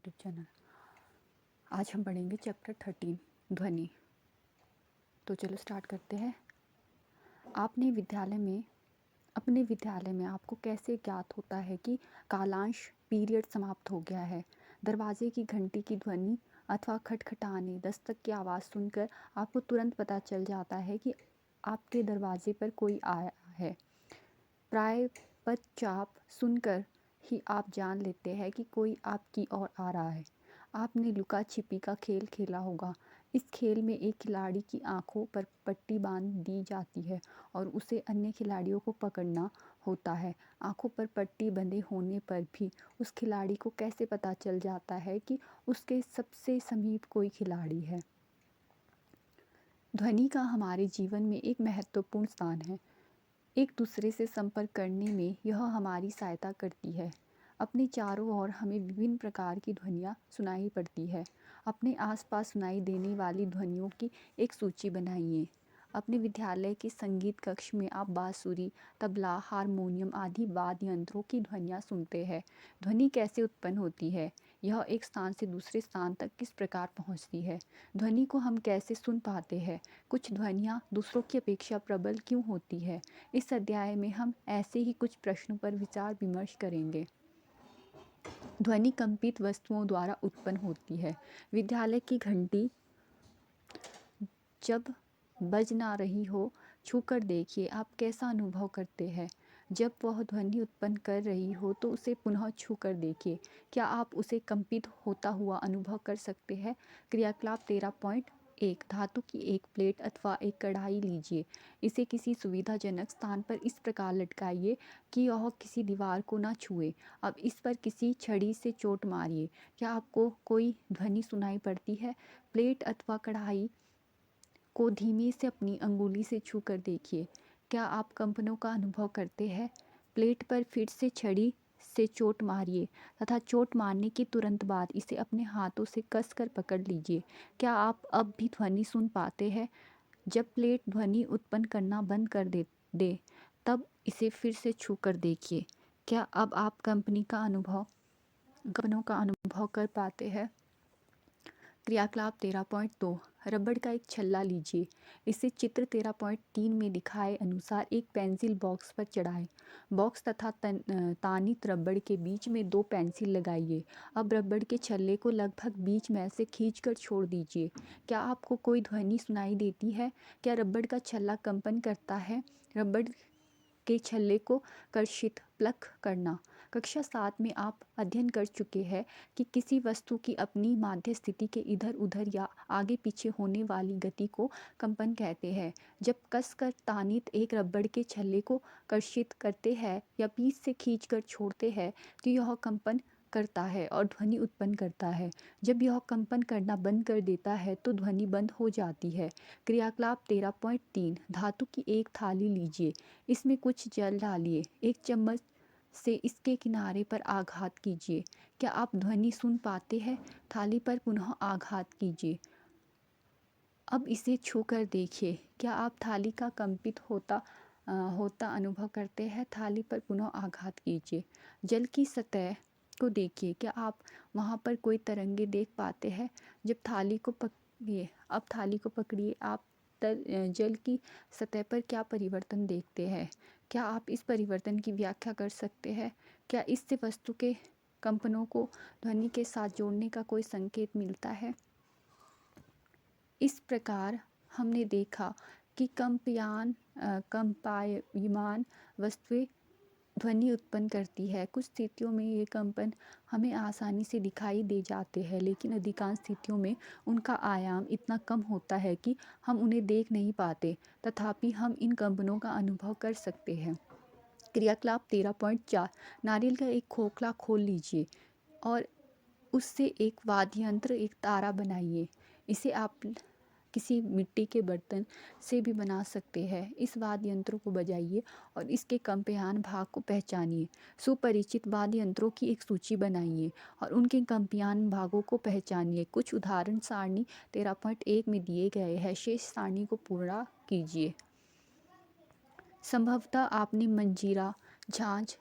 YouTube channel. आज हम पढ़ेंगे चैप्टर 13 ध्वनि। तो चलो स्टार्ट करते हैं। अपने विद्यालय में आपको कैसे ज्ञात होता है कि कालांश पीरियड समाप्त हो गया है? दरवाजे की घंटी की ध्वनि अथवा खटखटाने, दस्तक की आवाज़ सुनकर आपको तुरंत पता चल जाता है कि आपके दरवाजे पर कोई आया है। प्राय पदचाप सुनकर ही आप जान लेते हैं कि कोई आपकी ओर आ रहा है। आपने लुका छिपी का खेल खेला होगा। इस खेल में एक खिलाड़ी की आंखों पर पट्टी बांध दी जाती है और उसे अन्य खिलाड़ियों को पकड़ना होता है। आंखों पर पट्टी बंधे होने पर भी उस खिलाड़ी को कैसे पता चल जाता है कि उसके सबसे समीप कोई खिलाड़ी है? ध्वनि का हमारे जीवन में एक महत्वपूर्ण स्थान है। एक दूसरे से संपर्क करने में यह हमारी सहायता करती है। अपने चारों ओर हमें विभिन्न प्रकार की ध्वनियाँ सुनाई पड़ती है। अपने आसपास सुनाई देने वाली ध्वनियों की एक सूची बनाइए। अपने विद्यालय के संगीत कक्ष में आप बांसुरी, तबला, हारमोनियम आदि वाद्य यंत्रों की ध्वनियाँ सुनते हैं। ध्वनि कैसे उत्पन्न होती है? यह एक स्थान से दूसरे स्थान तक किस प्रकार पहुँचती है? ध्वनि को हम कैसे सुन पाते हैं? कुछ ध्वनियाँ दूसरों की अपेक्षा प्रबल क्यों होती है? इस अध्याय में हम ऐसे ही कुछ प्रश्नों पर विचार विमर्श करेंगे। ध्वनि कंपित वस्तुओं द्वारा उत्पन्न होती है। विद्यालय की घंटी जब बज ना रही हो, छूकर देखिए, आप कैसा अनुभव करते हैं? जब वह ध्वनि उत्पन्न कर रही हो तो उसे पुनः छूकर देखिए, क्या आप उसे कंपित होता हुआ अनुभव कर सकते हैं? क्रियाकलाप 13.1 धातु की एक प्लेट अथवा एक कढ़ाई लीजिए। इसे किसी सुविधाजनक स्थान पर इस प्रकार लटकाइए कि यह किसी दीवार को न छुए। अब इस पर किसी छड़ी से चोट मारिए। क्या आपको कोई ध्वनि सुनाई पड़ती है? प्लेट अथवा कढ़ाई को धीमे से अपनी अंगुली से छूकर देखिए, क्या आप कंपनों का अनुभव करते हैं? प्लेट पर फिर से छड़ी से चोट मारिए तथा चोट मारने के तुरंत बाद इसे अपने हाथों से कसकर पकड़ लीजिए। क्या आप अब भी ध्वनि सुन पाते हैं? जब प्लेट ध्वनि उत्पन्न करना बंद कर दे तब इसे फिर से छूकर देखिए, क्या अब आप कंपनों का अनुभव कर पाते हैं? क्रियाकलाप 13.2 रबड़ का एक छल्ला लीजिए। इसे चित्र 13.3 में दिखाए अनुसार एक पेंसिल बॉक्स पर चढ़ाएं। बॉक्स तथा तानित रबड़ के बीच में 2 पेंसिल लगाइए। अब रबड़ के छल्ले को लगभग बीच में से खींचकर छोड़ दीजिए। क्या आपको कोई ध्वनि सुनाई देती है? क्या रबड़ का छल्ला कंपन करता है? रबड़ के छल्ले को कर्षित प्लग करना। कक्षा 7 में आप अध्ययन कर चुके हैं कि किसी वस्तु की अपनी माध्य स्थिति के इधर उधर या आगे पीछे होने वाली गति को कंपन कहते हैं। जब कसकर तानित एक रबड़ के छल्ले को कर्षित करते हैं या बीच से खींचकर छोड़ते हैं तो यह कंपन करता है और ध्वनि उत्पन्न करता है। जब यह कंपन करना बंद कर देता है तो ध्वनि बंद हो जाती है। क्रियाकलाप 13.3 धातु की एक थाली लीजिए। इसमें कुछ जल डालिए। एक चम्मच से इसके किनारे पर आघात कीजिए। क्या आप ध्वनि सुन पाते हैं? थाली पर पुनः आघात कीजिए। अब इसे छूकर देखिए, क्या आप थाली का कंपित होता अनुभव करते हैं? थाली पर पुनः आघात कीजिए। जल की सतह को देखिए, क्या आप वहाँ पर कोई तरंगे देख पाते हैं? जब थाली को पकड़िए, अब थाली को पकड़िए, आप जल की सतह पर क्या परिवर्तन देखते हैं? क्या आप इस परिवर्तन की व्याख्या कर सकते हैं? क्या इससे वस्तु के कंपनों को ध्वनि के साथ जोड़ने का कोई संकेत मिलता है? इस प्रकार हमने देखा कि कंपायमान वस्तुएं ध्वनि उत्पन्न करती है। कुछ स्थितियों में ये कंपन हमें आसानी से दिखाई दे जाते हैं, लेकिन अधिकांश स्थितियों में उनका आयाम इतना कम होता है कि हम उन्हें देख नहीं पाते, तथापि हम इन कंपनों का अनुभव कर सकते हैं। क्रियाकलाप 13.4 नारियल का एक खोखला खोल लीजिए और उससे एक वाद्य यंत्र, एक तारा बनाइए। इसे आप किसी मिट्टी के बर्तन से भी बना सकते हैं। इस वाद्य यंत्रों को बजाइए और इसके कंपयान भाग को पहचानिए। सुपरिचित वाद्य यंत्रों की एक सूची बनाइए और उनके कंपयान भागों को पहचानिए। कुछ उदाहरण सारणी 13.1 में दिए गए हैं। शेष सारणी को पूरा कीजिए। संभवतः आपने मंजीरा, झांझ,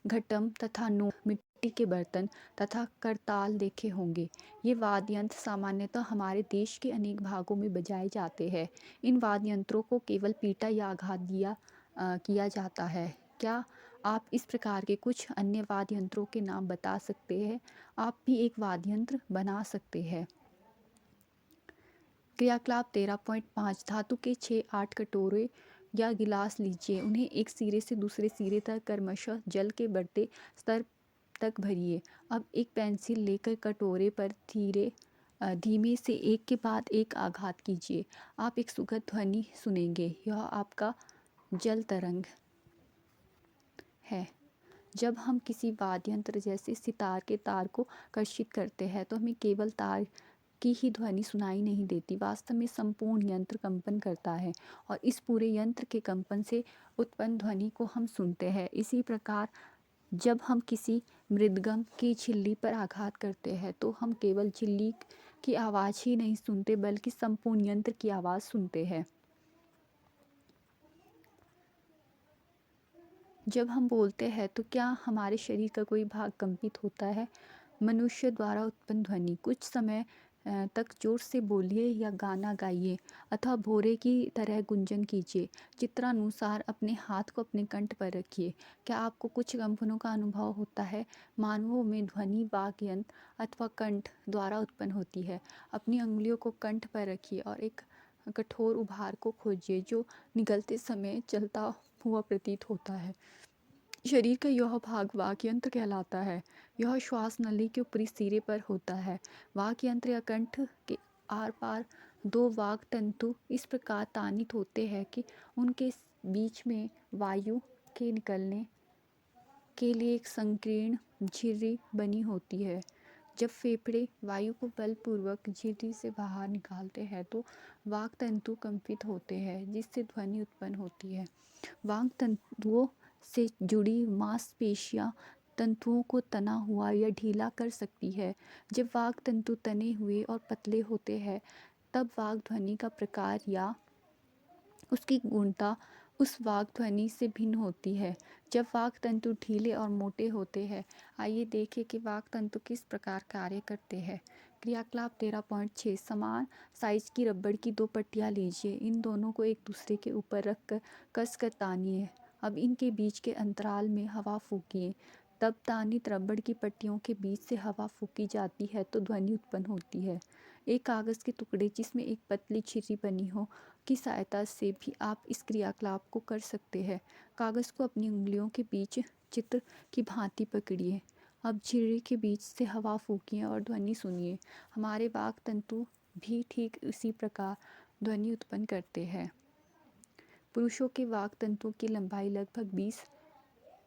घटम तथा नोट मिट्टी के बर्तन तथा करताल देखे होंगे। ये वाद्य यंत्र सामान्यतः हमारे देश के अनेक भागों में बजाए जाते हैं। इन वाद्य यंत्रों को केवल पीटा या आघात किया जाता है। क्या आप इस प्रकार के कुछ अन्य वाद्य यंत्रों के नाम बता सकते हैं? आप भी एक वाद्य यंत्र बना सकते हैं। क्रियाकलाप 13.5 धातु के 6-8 कटोरे या गिलास लीजिए। उन्हें एक सिरे से दूसरे सिरे तक क्रमशः जल के बढ़ते स्तर तक भरिए। अब एक पेंसिल लेकर कटोरे पर धीमे से एक के बाद एक आघात कीजिए। आप एक सुखद ध्वनि सुनेंगे। यह आपका जल तरंग है। जब हम किसी वाद्य यंत्र जैसे सितार के तार को कर्षित करते हैं तो हमें केवल तार की ही ध्वनि सुनाई नहीं देती, वास्तव में संपूर्ण यंत्र कंपन करता है और इस पूरे यंत्र के कंपन से उत्पन्न ध्वनि को हम सुनते हैं। इसी प्रकार जब हम किसी मृदंगम की छिल्ली पर आघात करते हैं तो हम केवल छिल्ली की आवाज़ ही नहीं सुनते बल्कि संपूर्ण यंत्र की आवाज़ सुनते हैं। जब हम बोलते हैं तो क्या हमारे शरीर का कोई भाग कंपित होता है? मनुष्य द्वारा उत्पन्न ध्वनि। कुछ समय तक जोर से बोलिए या गाना गाइए अथवा भोरे की तरह गुंजन कीजिए। चित्रानुसार अपने हाथ को अपने कंठ पर रखिए। क्या आपको कुछ कंपनों का अनुभव होता है? मानवों में ध्वनि वाक् यंत्र अथवा कंठ द्वारा उत्पन्न होती है। अपनी अंगुलियों को कंठ पर रखिए और एक कठोर उभार को खोजिए जो निगलते समय चलता हुआ प्रतीत होता है। शरीर का यह भाग वाक् यंत्र कहलाता है। यह श्वास नली के ऊपरी सिरे पर होता है। वाक् यंत्र या कंठ के आर पार दो वाक् तंतु इस प्रकार तानित होते हैं कि उनके बीच में वायु के निकलने के लिए एक संकीर्ण झिर्री बनी होती है। जब फेफड़े वायु को बलपूर्वक झिर्री से बाहर निकालते हैं तो वाक् तंतु कंपित होते हैं जिससे ध्वनि उत्पन्न होती है। वाक् तंतुओं से जुड़ी मांसपेशियां तंतुओं को तना हुआ या ढीला कर सकती है। जब वाक् तंतु तने हुए और पतले होते हैं तब वाक् ध्वनि का प्रकार या उसकी गुणता उस वाक् ध्वनि से भिन्न होती है। जब वाक् तंतु ढीले और मोटे होते हैं, आइए देखें कि वाक् तंतु किस प्रकार कार्य करते हैं। क्रियाकलाप 13.6 समान साइज की रबड़ की दो पट्टियाँ लीजिए। इन दोनों को एक दूसरे के ऊपर रखकर कसकर तानिए। अब इनके बीच के अंतराल में हवा फूंकिए। तब तानित रबड़ की पट्टियों के बीच से हवा फूंकी जाती है तो ध्वनि उत्पन्न होती है। एक कागज़ के टुकड़े जिसमें एक पतली छिर्री बनी हो की सहायता से भी आप इस क्रियाकलाप को कर सकते हैं। कागज़ को अपनी उंगलियों के बीच चित्र की भांति पकड़िए। अब झिर्री के बीच से हवा फूंकिए और ध्वनि सुनिए। हमारे वाक् तंतु भी ठीक इसी प्रकार ध्वनि उत्पन्न करते हैं। पुरुषों के वाक् तंतुओं की लंबाई लगभग 20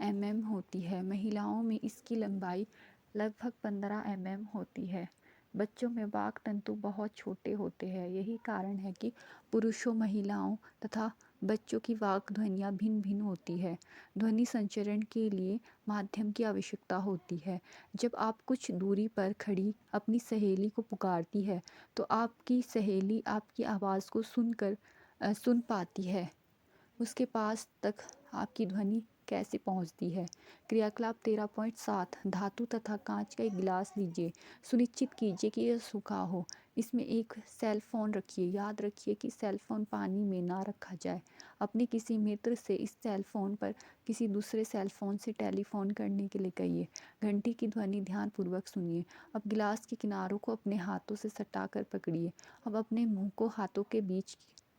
mm होती है। महिलाओं में इसकी लंबाई लगभग 15 mm होती है। बच्चों में वाक् तंतु बहुत छोटे होते हैं। यही कारण है कि पुरुषों, महिलाओं तथा बच्चों की वाक् ध्वनियाँ भिन्न भिन्न होती है। ध्वनि संचरण के लिए माध्यम की आवश्यकता होती है। जब आप कुछ दूरी पर खड़ी अपनी सहेली को पुकारती है तो आपकी सहेली आपकी आवाज़ को सुन पाती है। उसके पास तक आपकी ध्वनि कैसे पहुंचती है। क्रियाकलाप 13.7 धातु तथा कांच का एक गिलास लीजिए। सुनिश्चित कीजिए कि यह सूखा हो। इसमें एक सेल फोन रखिए। याद रखिए कि सेल फोन पानी में ना रखा जाए। अपने किसी मित्र से इस सेल फोन पर किसी दूसरे सेल फोन से टेलीफोन करने के लिए कहिए। घंटी की ध्वनि ध्यानपूर्वक सुनिए। अब गिलास के किनारों को अपने हाथों से सटा कर पकड़िए। अब अपने मुंह को हाथों के बीच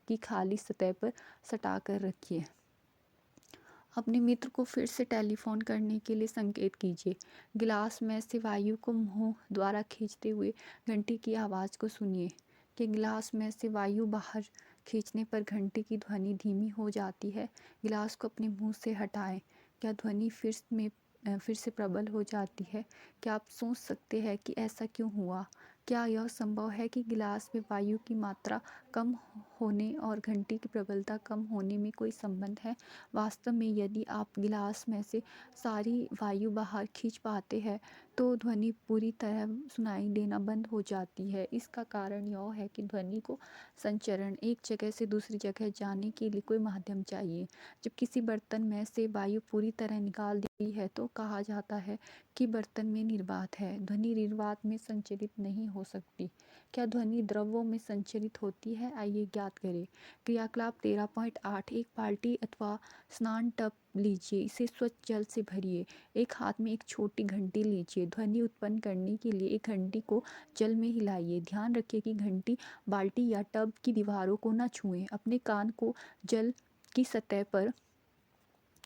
की खाली सतह पर सटा कर रखिए। अपने मित्र को फिर से टेलीफोन करने के लिए संकेत कीजिए। गिलास में से वायु को मुंह द्वारा खींचते हुए घंटी की आवाज़ को सुनिए कि गिलास में से वायु बाहर खींचने पर घंटी की ध्वनि धीमी हो जाती है। गिलास को अपने मुंह से हटाएं। क्या ध्वनि फिर से प्रबल हो जाती है? क्या आप सोच सकते हैं कि ऐसा क्यों हुआ? क्या यह संभव है कि गिलास में वायु की मात्रा कम होने और घंटी की प्रबलता कम होने में कोई संबंध है? वास्तव में यदि आप गिलास में से सारी वायु बाहर खींच पाते हैं तो ध्वनि पूरी तरह सुनाई देना बंद हो जाती है। इसका कारण यह है कि ध्वनि को संचरण एक जगह से दूसरी जगह जाने के लिए कोई माध्यम चाहिए। जब किसी बर्तन में से वायु पूरी तरह निकाल दी है तो कहा जाता है कि बर्तन में निर्वात है। ध्वनि निर्वात में संचरित नहीं हो सकती। क्या ध्वनि द्रवों में संचरित होती है? आइए ज्ञात करें। क्रियाकलाप 13.8 एक बाल्टी अथवा स्नान टब लीजिए, इसे स्वच्छ जल से भरिए। एक हाथ में एक छोटी घंटी लीजिए। ध्वनि उत्पन्न करने के लिए एक घंटी को जल में हिलाइए। ध्यान रखिए कि घंटी बाल्टी या टब की दीवारों को न छुएं। अपने कान को जल की सतह पर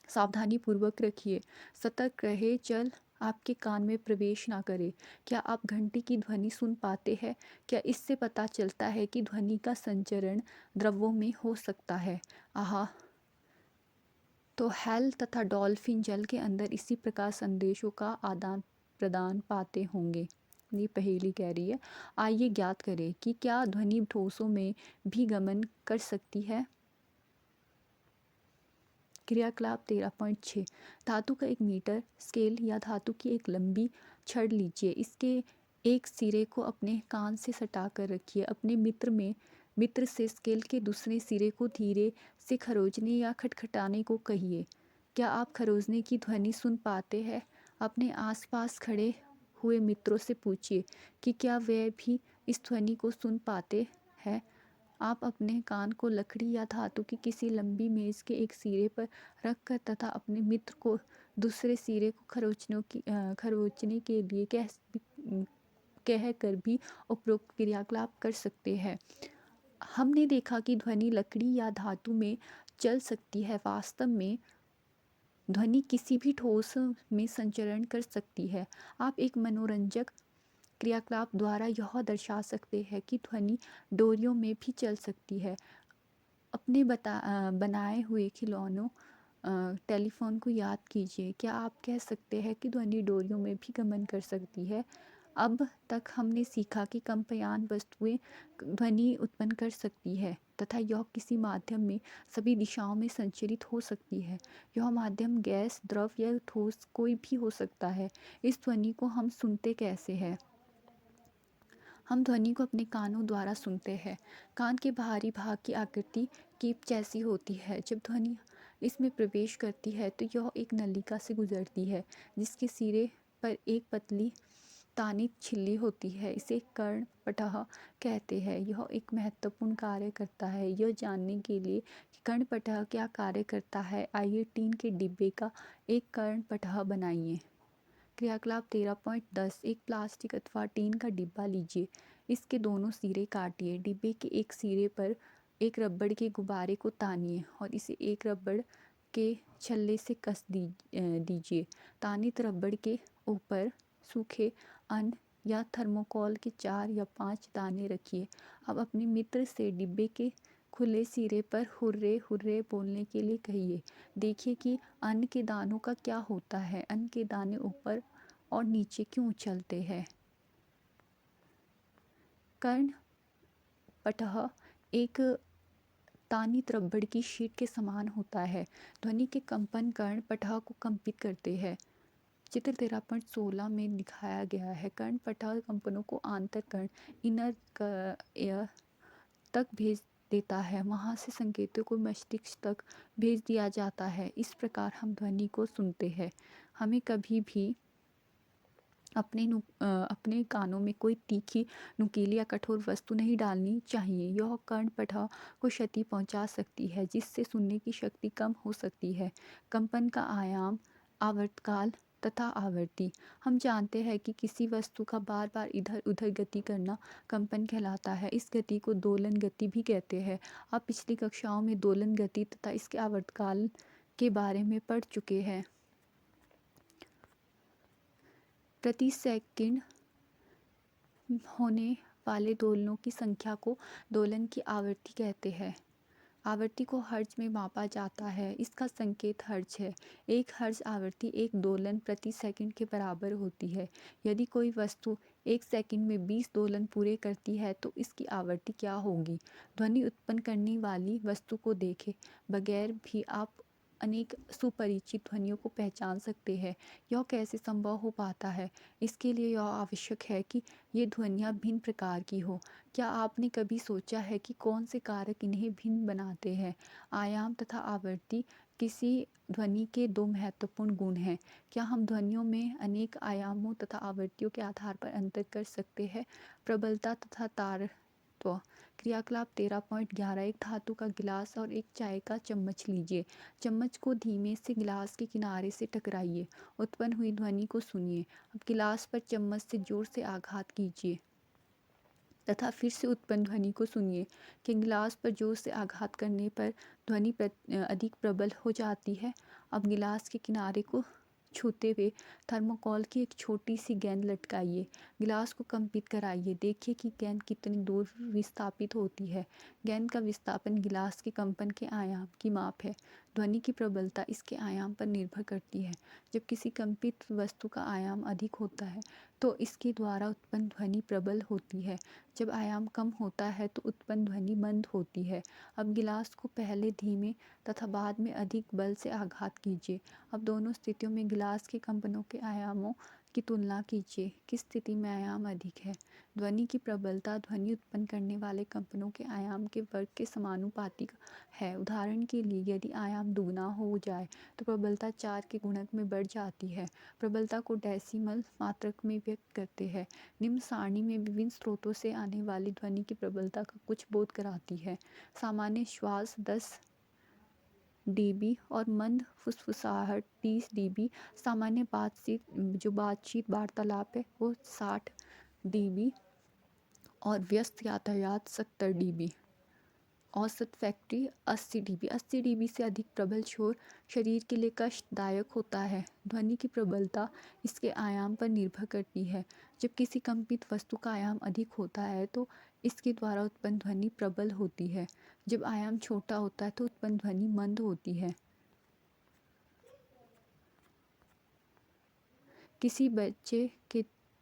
सावधानी पूर्वक रखिए। सतर्क रहे, जल आपके कान में प्रवेश ना करे। क्या आप घंटी की ध्वनि सुन पाते हैं? क्या इससे पता चलता है कि ध्वनि का संचरण द्रवों में हो सकता है? आहा। तो हैल तथा डॉल्फिन जल के अंदर इसी प्रकार संदेशों का आदान प्रदान पाते होंगे। ये पहेली कह रही है। आइए ज्ञात करें कि क्या ध्वनि ठोसों में भी गमन कर सकती है? क्रियाकलाप 13.6 धातु का एक मीटर स्केल या धातु की एक लंबी छड़ लीजिए। इसके एक सिरे को अपने कान से सटा कर रखिए। अपने मित्र से स्केल के दूसरे सिरे को धीरे से खरोंचने या खटखटाने को कहिए। क्या आप खरोंचने की ध्वनि सुन पाते हैं? अपने आसपास खड़े हुए मित्रों से पूछिए कि क्या वे भी इस ध्वनि को सुन पाते हैं। आप अपने कान को लकड़ी या धातु की किसी लंबी मेज के एक सिरे पर रखकर तथा अपने मित्र को दूसरे सिरे को खरोंचने के लिए कह कर भी उपरोक्त क्रियाकलाप कर सकते हैं। हमने देखा कि ध्वनि लकड़ी या धातु में चल सकती है। वास्तव में ध्वनि किसी भी ठोस में संचरण कर सकती है। आप एक मनोरंजक क्रियाकलाप द्वारा यह दर्शा सकते हैं कि ध्वनि डोरियों में भी चल सकती है। अपने बनाए हुए खिलौनों टेलीफोन को याद कीजिए। क्या आप कह सकते हैं कि ध्वनि डोरियों में भी गमन कर सकती है? अब तक हमने सीखा कि कंपयान वस्तुएं ध्वनि उत्पन्न कर सकती है तथा यह किसी माध्यम में सभी दिशाओं में संचरित हो सकती है। यह माध्यम गैस, द्रव या ठोस कोई भी हो सकता है। इस ध्वनि को हम सुनते कैसे हैं? हम ध्वनि को अपने कानों द्वारा सुनते हैं। कान के बाहरी भाग की आकृति कीप जैसी होती है। जब ध्वनि इसमें प्रवेश करती है तो यह एक नलिका से गुजरती है जिसके सिरे पर एक पतली तानित झिल्ली होती है। इसे कर्णपटह कहते हैं। यह एक महत्वपूर्ण कार्य करता है। यह जानने के लिए कि कर्णपटह क्या कार्य करता है, आइए टीन के डिब्बे का एक कर्णपटह बनाइए। क्रियाकलाप 13.10 एक प्लास्टिक अथवा टीन का डिब्बा लीजिए। इसके दोनों सिरे काटिए। डिब्बे के एक सिरे पर एक रबड़ के गुब्बारे को तानिए और इसे एक रबड़ के छल्ले से कस दीजिए। तानित रबड़ के ऊपर सूखे अन्न या थर्मोकोल के 4 या 5 दाने रखिए। अब अपने मित्र से डिब्बे के खुले सिरे पर हुर्रे हुर्रे बोलने के लिए कहिए। देखिए कि अन्न के दानों का क्या होता है। अन्न के दाने ऊपर और नीचे क्यों उछलते हैं? कर्णपटह एक तानित रबड़ की शीट के समान होता है। ध्वनि के कंपन कर्णपटह को कंपित करते हैं। चित्र 13.16 में दिखाया गया है। कर्णपटह कंपनों को आंतर कर्ण इनर एयर तक भेज देता है। वहाँ से संकेतों को मस्तिष्क तक भेज दिया जाता है। इस प्रकार हम ध्वनि को सुनते हैं। हमें कभी भी अपने कानों में कोई तीखी, नुकीली या कठोर वस्तु नहीं डालनी चाहिए। यह कर्णपटह को क्षति पहुंचा सकती है जिससे सुनने की शक्ति कम हो सकती है। कंपन का आयाम, आवर्तकाल तथा आवृत्ति। हम जानते हैं कि किसी वस्तु का बार बार इधर उधर गति करना कंपन कहलाता है। इस गति को दोलन गति भी कहते हैं। आप पिछली कक्षाओं में दोलन गति तथा इसके आवर्तकाल के बारे में पढ़ चुके हैं। प्रति सेकंड होने वाले दोलनों की संख्या को दोलन की आवृत्ति कहते हैं। आवृत्ति को हर्ट्ज में मापा जाता है। इसका संकेत हर्ट्ज है। एक हर्ट्ज आवृत्ति एक दोलन प्रति सेकंड के बराबर होती है। यदि कोई वस्तु एक सेकंड में 20 दोलन पूरे करती है तो इसकी आवृत्ति क्या होगी? ध्वनि उत्पन्न करने वाली वस्तु को देखे बगैर भी आप अनेक सुपरिचित ध्वनियों को पहचान सकते हैं। यह कैसे संभव हो पाता है? इसके लिए यह आवश्यक है कि ये ध्वनियाँ भिन्न प्रकार की हो। क्या आपने कभी सोचा है कि कौन से कारक इन्हें भिन्न बनाते हैं? आयाम तथा आवृत्ति किसी ध्वनि के दो महत्वपूर्ण गुण हैं। क्या हम ध्वनियों में अनेक आयामों तथा आवृत्तियों के आधार पर अंतर कर सकते हैं? प्रबलता तथा तारत्व। क्रियाकलाप 13.11। एक धातु का गिलास और एक चाय का चम्मच लीजिए। चम्मच को धीमे से गिलास के किनारे से टकराइए। उत्पन्न हुई ध्वनि को सुनिए। अब गिलास पर चम्मच से जोर से आघात कीजिए तथा फिर से उत्पन्न ध्वनि को सुनिए। कि गिलास पर जोर से आघात करने पर ध्वनि अधिक प्रबल हो जाती है। अब गिलास के किनारे को छूते हुए थर्मोकोल की एक छोटी सी गेंद लटकाइए। गिलास को कंपित कराइए। देखिए कि गेंद कितनी दूर विस्थापित होती है। गेंद का विस्थापन गिलास के कंपन के आयाम की माप है। ध्वनि की प्रबलता इसके आयाम पर निर्भर करती है। जब किसी कंपित वस्तु का आयाम अधिक होता है तो इसके द्वारा उत्पन्न ध्वनि प्रबल होती है। जब आयाम कम होता है तो उत्पन्न ध्वनि मंद होती है। अब गिलास को पहले धीमे तथा बाद में अधिक बल से आघात कीजिए। अब दोनों स्थितियों में गिलास के कंपनों के आयामों की तुलना कीजिए। किस स्थिति में आयाम अधिक है? ध्वनि की प्रबलता ध्वनि उत्पन्न करने वाले कंपनों के आयाम के वर्ग के समानुपातिक है। उदाहरण के लिए यदि आयाम दुगना हो जाए तो प्रबलता 4 के गुणक में बढ़ जाती है। प्रबलता को डेसिमल मात्रक में व्यक्त करते हैं। निम्न सारणी में विभिन्न स्रोतों से आने वाली ध्वनि की प्रबलता का कुछ बोध कराती है। सामान्य श्वास 10 dB और मंद फुसफुसाहट 30 dB। सामान्य बातचीत वार्तालाप है वो 60 dB और व्यस्त यातायात 70 dB। औसत फैक्ट्री 80 dB। 80 dB से अधिक प्रबल शोर शरीर के लिए कष्टदायक होता है। ध्वनि की प्रबलता इसके आयाम पर निर्भर करती है। जब किसी कंपित वस्तु का आयाम अधिक होता है तो इसके द्वारा उत्पन्न ध्वनि प्रबल होती है। जब आयाम छोटा होता है तो उत्पन्न ध्वनि मंद होती है। किसी बच्चे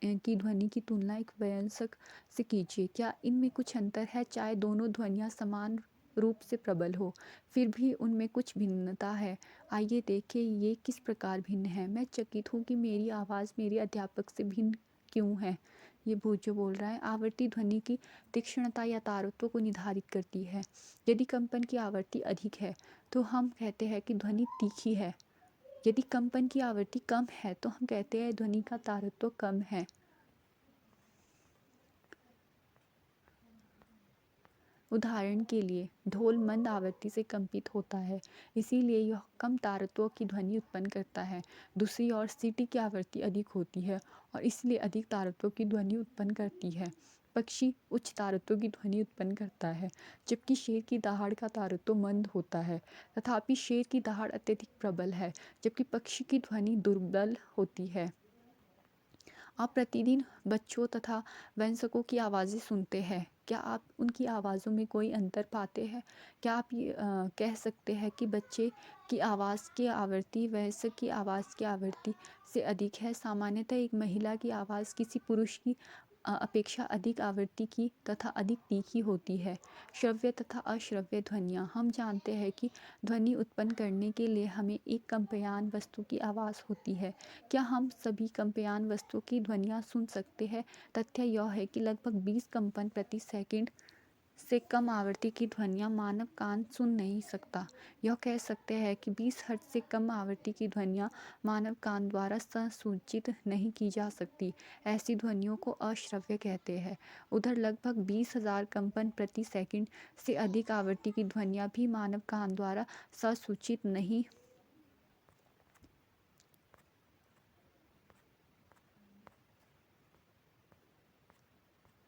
की ध्वनि की तुलना एक वयस्क से कीजिए। क्या इनमें कुछ अंतर है? चाहे दोनों ध्वनियाँ समान रूप से प्रबल हो फिर भी उनमें कुछ भिन्नता है। आइए देखें ये किस प्रकार भिन्न है। मैं चकित हूँ कि मेरी आवाज़ मेरे अध्यापक से भिन्न क्यों है। ये भोजो बोल रहा है। आवृत्ति ध्वनि की तीक्ष्णता या तारत्व को निर्धारित करती है। यदि कंपन की आवृत्ति अधिक है तो हम कहते हैं कि ध्वनि तीखी है। यदि कंपन की आवृत्ति कम है तो हम कहते हैं ध्वनि का तारत्व कम है। उदाहरण के लिए ढोल मंद आवृत्ति से कंपित होता है इसीलिए यह कम तारत्व की ध्वनि उत्पन्न करता है। दूसरी ओर सीटी की आवृत्ति अधिक होती है और इसलिए अधिक तारत्व की ध्वनि उत्पन्न करती है। पक्षी उच्च तारत्व की ध्वनि उत्पन्न करता है जबकि शेर की दहाड़ का तारत्व मंद होता है। तथापि शेर की दहाड़ अत्यधिक प्रबल है जबकि पक्षी की ध्वनि दुर्बल होती है। आप प्रतिदिन बच्चों तथा वयस्कों की आवाज़ें सुनते हैं। क्या आप उनकी आवाज़ों में कोई अंतर पाते हैं? क्या आप ये कह सकते हैं कि बच्चे की आवाज़ की आवृत्ति वयस्क की आवाज़ की आवृत्ति से अधिक है? सामान्यतः एक महिला की आवाज़ किसी पुरुष की अपेक्षा अधिक आवृत्ति की तथा अधिक तीखी होती है। श्रव्य तथा अश्रव्य ध्वनियाँ। हम जानते हैं कि ध्वनि उत्पन्न करने के लिए हमें एक कंपयान वस्तु की आवाज़ होती है। क्या हम सभी कंपयान वस्तुओं की ध्वनियाँ सुन सकते हैं? तथ्य यह है कि लगभग 20 कंपन प्रति सेकंड से कम आवृत्ति की ध्वनियाँ मानव कान सुन नहीं सकता। यह कह सकते हैं कि 20 हर्ट्ज से कम आवृत्ति की ध्वनियाँ मानव कान द्वारा संसूचित नहीं की जा सकती। ऐसी ध्वनियों को अश्रव्य कहते हैं। उधर लगभग 20,000 कंपन प्रति सेकंड से अधिक आवृत्ति की ध्वनियाँ भी मानव कान द्वारा संसूचित नहीं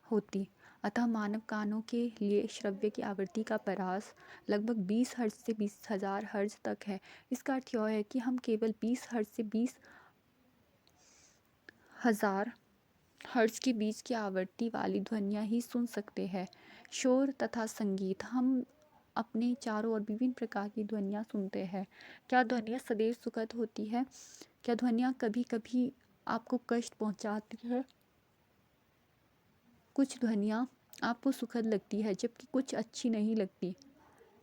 होती। अतः मानव कानों के लिए श्रव्य की आवृत्ति का परास लगभग 20 हर्ट्ज से 20,000 हर्ट्ज तक है। इसका अर्थ यह है कि हम केवल 20 हर्ट्ज से 20,000 हर्ट्ज के बीच की आवृत्ति वाली ध्वनियाँ ही सुन सकते हैं। शोर तथा संगीत। हम अपने चारों ओर विभिन्न प्रकार की ध्वनियाँ सुनते हैं। क्या ध्वनियाँ सदैव सुखद होती है? क्या ध्वनियाँ कभी कभी आपको कष्ट पहुँचाती है? कुछ ध्वनियाँ आपको सुखद लगती है जबकि कुछ अच्छी नहीं लगती।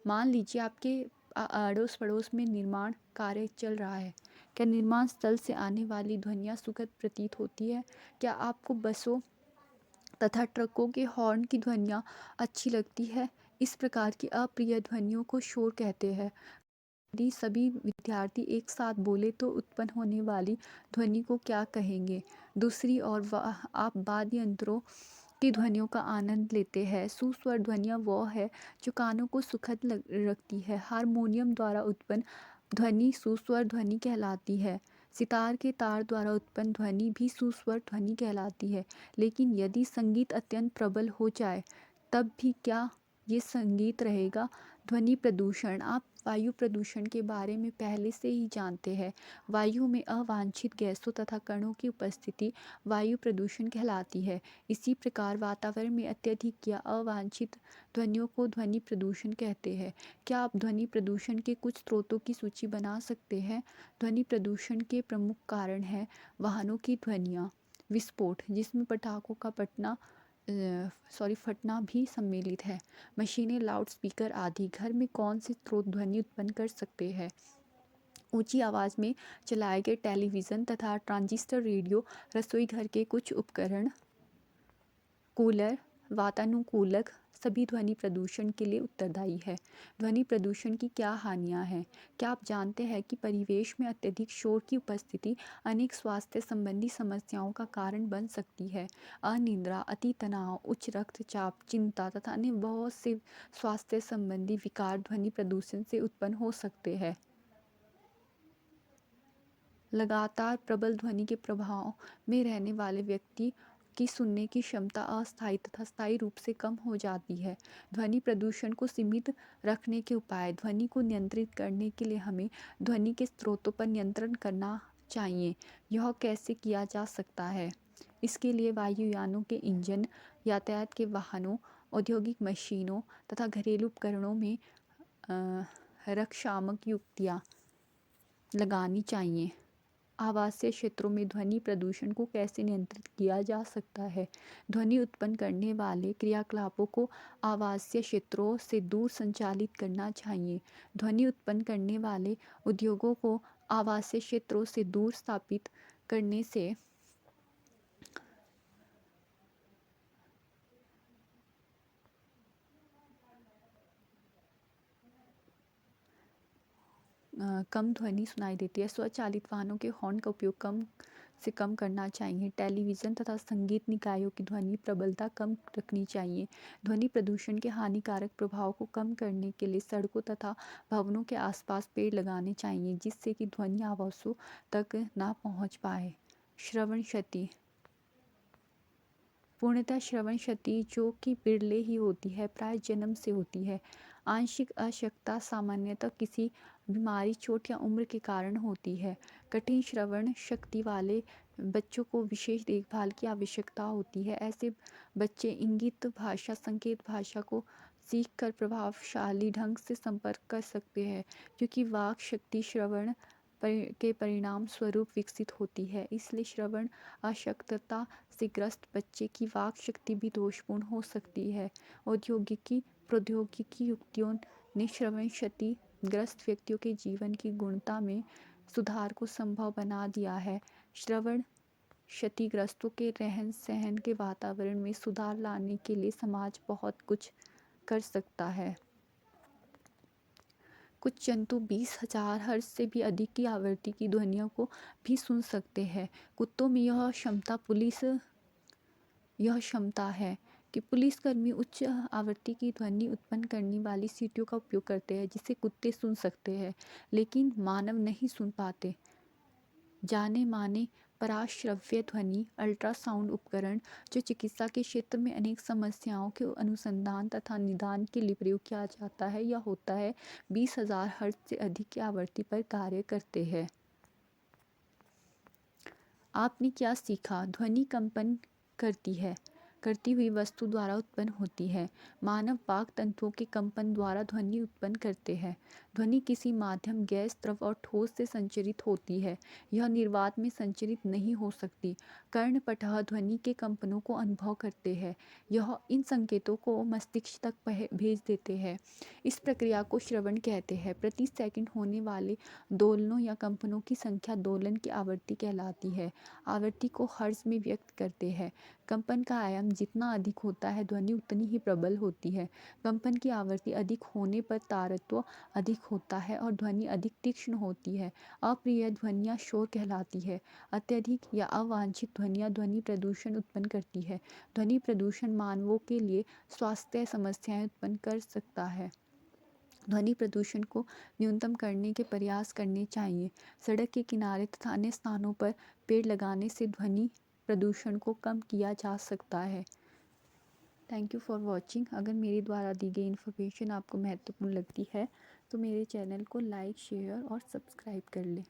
मान लीजिए आपके अड़ोस पड़ोस में निर्माण कार्य चल रहा है? क्या निर्माण स्थल से आने वाली ध्वनियाँ सुखद प्रतीत होती है? क्या आपको बसों तथा ट्रकों के हॉर्न की ध्वनियाँ अच्छी लगती है? इस प्रकार की अप्रिय ध्वनियों को शोर कहते हैं। यदि सभी विद्यार्थी एक साथ बोले तो उत्पन्न होने वाली ध्वनि को क्या कहेंगे? दूसरी ओर आप वाद्य यंत्रों की ध्वनियों का आनंद लेते हैं। सुस्वर ध्वनियाँ वो है जो कानों को सुखद रखती है। हारमोनियम द्वारा उत्पन्न ध्वनि सुस्वर ध्वनि कहलाती है। सितार के तार द्वारा उत्पन्न ध्वनि भी सुस्वर ध्वनि कहलाती है। लेकिन यदि संगीत अत्यंत प्रबल हो जाए तब भी क्या ये संगीत रहेगा? ध्वनि प्रदूषण। आप वायु प्रदूषण के बारे में पहले से ही जानते हैं। वायु में अवांछित गैसों तथा कणों की उपस्थिति वायु प्रदूषण कहलाती है। इसी प्रकार वातावरण में अत्यधिक या अवांछित ध्वनियों को ध्वनि प्रदूषण कहते हैं। क्या आप ध्वनि प्रदूषण के कुछ स्रोतों की सूची बना सकते हैं? ध्वनि प्रदूषण के प्रमुख कारण हैं वाहनों की ध्वनियाँ, विस्फोट जिसमें पटाखों का फटना भी सम्मिलित है, मशीनें, लाउडस्पीकर आदि। घर में कौन से स्रोत ध्वनि उत्पन्न कर सकते हैं? ऊंची आवाज़ में चलाए गए टेलीविज़न तथा ट्रांजिस्टर रेडियो, रसोई घर के कुछ उपकरण, कूलर, वातानुकूलक सभी ध्वनि प्रदूषण के लिए उत्तरदायी है। ध्वनि प्रदूषण की क्या हानियाँ हैं? क्या आप जानते हैं कि परिवेश में अत्यधिक शोर की उपस्थिति अनेक स्वास्थ्य संबंधी समस्याओं का कारण बन सकती है? अनिद्रा, अति तनाव, उच्च रक्तचाप, चिंता तथा अन्य बहुत से स्वास्थ्य संबंधी विकार ध्वनि प्रदूषण से उत्पन्न हो सकते हैं। लगातार प्रबल ध्वनि के प्रभाव में रहने वाले व्यक्ति की सुनने की क्षमता अस्थायी तथा स्थायी रूप से कम हो जाती है। ध्वनि प्रदूषण को सीमित रखने के उपाय। ध्वनि को नियंत्रित करने के लिए हमें ध्वनि के स्रोतों पर नियंत्रण करना चाहिए। यह कैसे किया जा सकता है? इसके लिए वायुयानों के इंजन, यातायात के वाहनों, औद्योगिक मशीनों तथा घरेलू उपकरणों में रक्षात्मक युक्तियाँ लगानी चाहिए। आवासीय क्षेत्रों में ध्वनि प्रदूषण को कैसे नियंत्रित किया जा सकता है? ध्वनि उत्पन्न करने वाले क्रियाकलापों को आवासीय क्षेत्रों से दूर संचालित करना चाहिए। ध्वनि उत्पन्न करने वाले उद्योगों को आवासीय क्षेत्रों से दूर स्थापित करने से कम ध्वनि सुनाई देती है। स्वचालित वाहनों के हॉर्न का उपयोग कम से कम करना चाहिए। टेलीविज़न तथा संगीत निकायों की ध्वनि प्रबलता कम रखनी चाहिए। ध्वनि प्रदूषण के हानिकारक प्रभाव को कम करने के लिए सड़कों तथा भवनों के आसपास पेड़ लगाने चाहिए जिससे कि ध्वनि आवासों तक ना पहुंच पाए। श्रवण क्षति। पूर्णतः श्रवण क्षति जो कि बिरले ही होती है, प्राय जन्म से होती है। आंशिक अशक्तता सामान्यतः किसी बीमारी, चोट या उम्र के कारण होती है। कठिन श्रवण शक्ति वाले बच्चों को विशेष देखभाल की आवश्यकता होती है। ऐसे बच्चे इंगित भाषा, संकेत भाषा को सीखकर प्रभावशाली ढंग से संपर्क कर सकते हैं क्योंकि वाक शक्ति श्रवण के परिणाम स्वरूप विकसित होती है। इसलिए श्रवण अशक्तता से ग्रस्त बच्चे की वाक शक्ति भी दोषपूर्ण हो सकती है। प्रौद्योगिकी युक्तियों ने श्रवण क्षति ग्रस्त व्यक्तियों के जीवन की गुणवत्ता में सुधार को संभव बना दिया है। श्रवण क्षतिग्रस्तों के रहन सहन के वातावरण में सुधार लाने के लिए समाज बहुत कुछ कर सकता है। कुछ जंतु 20,000 हर्ट्ज से भी अधिक की आवृत्ति की ध्वनियों को भी सुन सकते हैं। कुत्तों में यह क्षमता है कि पुलिसकर्मी उच्च आवृत्ति की ध्वनि उत्पन्न करने वाली सीटियों का उपयोग करते हैं जिसे कुत्ते सुन सकते हैं लेकिन मानव नहीं सुन पाते। जाने माने पराश्रव्य ध्वनि अल्ट्रासाउंड उपकरण जो चिकित्सा के क्षेत्र में अनेक समस्याओं के अनुसंधान तथा निदान के लिए प्रयोग किया जाता है या होता है 20,000 हर्ट्ज से अधिक की आवृत्ति पर कार्य करते हैं। आपने क्या सीखा? ध्वनि कंपन करती है। करती हुई वस्तु द्वारा उत्पन्न होती है। मानव वाक तंतुओं के कंपन द्वारा ध्वनि उत्पन्न करते हैं। ध्वनि किसी माध्यम, गैस, द्रव और ठोस से संचरित होती है। यह निर्वात में संचरित नहीं हो सकती। कर्णपटह ध्वनि के कंपनों को अनुभव करते हैं। यह इन संकेतों को मस्तिष्क तक भेज देते हैं। इस प्रक्रिया को श्रवण कहते हैं। प्रति सेकंड होने वाले दोलनों या कंपनों की संख्या दोलन की आवृत्ति कहलाती है। आवृत्ति को हर्ट्ज में व्यक्त करते हैं। कंपन का आयाम जितना अधिक होता है, ध्वनि उतनी ही प्रबल होती है। कंपन की आवृत्ति अधिक होने पर तारतम्य अधिक होता है और ध्वनि अधिक तीक्ष्ण होती है। अप्रिय ध्वनियाँ शोर कहलाती है। अत्यधिक या अवांछित ध्वनियाँ ध्वनि प्रदूषण उत्पन्न करती है। ध्वनि प्रदूषण मानवों के लिए स्वास्थ्य समस्याएं उत्पन्न कर सकता है। ध्वनि प्रदूषण को न्यूनतम करने के प्रयास करने चाहिए। सड़क के किनारे तथा अन्य स्थानों पर पेड़ लगाने से ध्वनि प्रदूषण को कम किया जा सकता है। Thank you for watching. अगर मेरे द्वारा दी गई इन्फॉर्मेशन आपको महत्वपूर्ण लगती है तो मेरे चैनल को लाइक, शेयर और सब्सक्राइब कर लें।